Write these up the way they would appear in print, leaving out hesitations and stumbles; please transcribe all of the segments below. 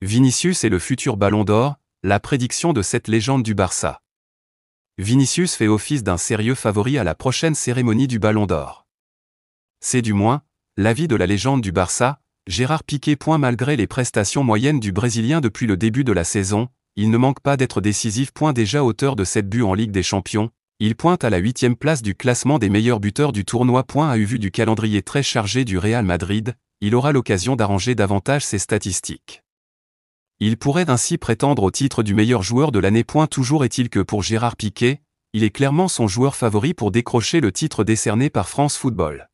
Vinicius est le futur Ballon d'Or, la prédiction de cette légende du Barça. Vinicius fait office d'un sérieux favori à la prochaine cérémonie du Ballon d'Or. C'est du moins l'avis de la légende du Barça, Gérard Piqué. Malgré les prestations moyennes du Brésilien depuis le début de la saison, il ne manque pas d'être décisif. Déjà auteur de 7 buts en Ligue des Champions, il pointe à la 8e place du classement des meilleurs buteurs du tournoi. À vu du calendrier très chargé du Real Madrid, il aura l'occasion d'arranger davantage ses statistiques. Il pourrait ainsi prétendre au titre du meilleur joueur de l'année. Toujours est-il que pour Gérard Piqué, il est clairement son joueur favori pour décrocher le titre décerné par France Football.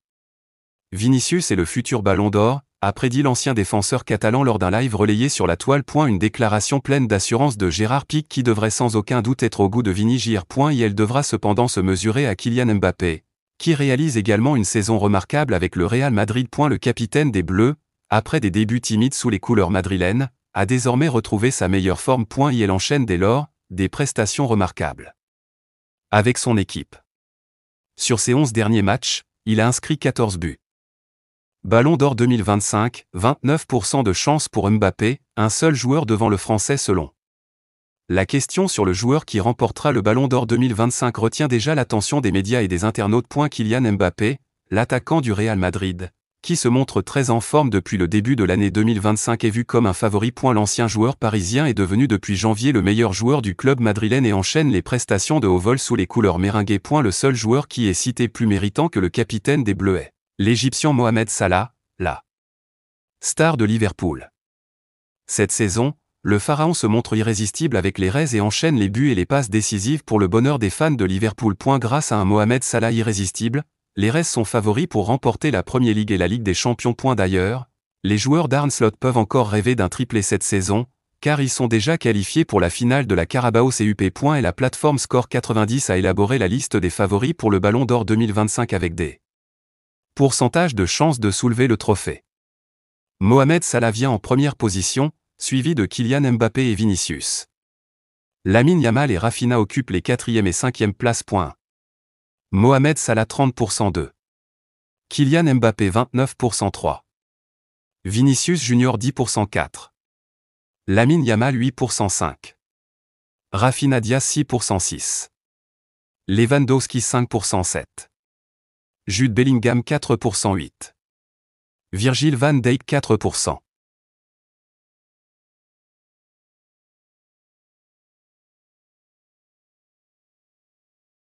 Vinicius est le futur Ballon d'Or, a prédit l'ancien défenseur catalan lors d'un live relayé sur la toile. Une déclaration pleine d'assurance de Gérard Piqué qui devrait sans aucun doute être au goût de Vini Jr. Et elle devra cependant se mesurer à Kylian Mbappé, qui réalise également une saison remarquable avec le Real Madrid. Le capitaine des Bleus, après des débuts timides sous les couleurs madrilènes, a désormais retrouvé sa meilleure forme. Et elle enchaîne dès lors des prestations remarquables avec son équipe. Sur ses 11 derniers matchs, il a inscrit 14 buts. Ballon d'Or 2025, 29% de chance pour Mbappé, un seul joueur devant le Français selon. La question sur le joueur qui remportera le Ballon d'Or 2025 retient déjà l'attention des médias et des internautes. Kylian Mbappé, l'attaquant du Real Madrid, qui se montre très en forme depuis le début de l'année 2025 est vu comme un favori. L'ancien joueur parisien est devenu depuis janvier le meilleur joueur du club madrilène et enchaîne les prestations de haut vol sous les couleurs merengues. Le seul joueur qui est cité plus méritant que le capitaine des Bleus est l'Égyptien Mohamed Salah, la star de Liverpool. Cette saison, le pharaon se montre irrésistible avec les Reds et enchaîne les buts et les passes décisives pour le bonheur des fans de Liverpool. Grâce à un Mohamed Salah irrésistible, les Reds sont favoris pour remporter la Premier League et la Ligue des Champions. D'ailleurs, les joueurs d'Arne Slot peuvent encore rêver d'un triplé cette saison, car ils sont déjà qualifiés pour la finale de la Carabao Cup. Et la plateforme Score 90 a élaboré la liste des favoris pour le Ballon d'Or 2025 avec des pourcentages de chances de soulever le trophée. Mohamed Salah vient en première position, suivi de Kylian Mbappé et Vinicius. Lamine Yamal et Rafinha occupent les 4e et 5e places. Mohamed Salah 30% 2. Kylian Mbappé 29% 3. Vinicius Junior 10% 4. Lamine Yamal 8% 5. Rafinha Diaz 6% 6. Lewandowski 5% 7. Jude Bellingham 4% 8. Virgil van Dijk 4%.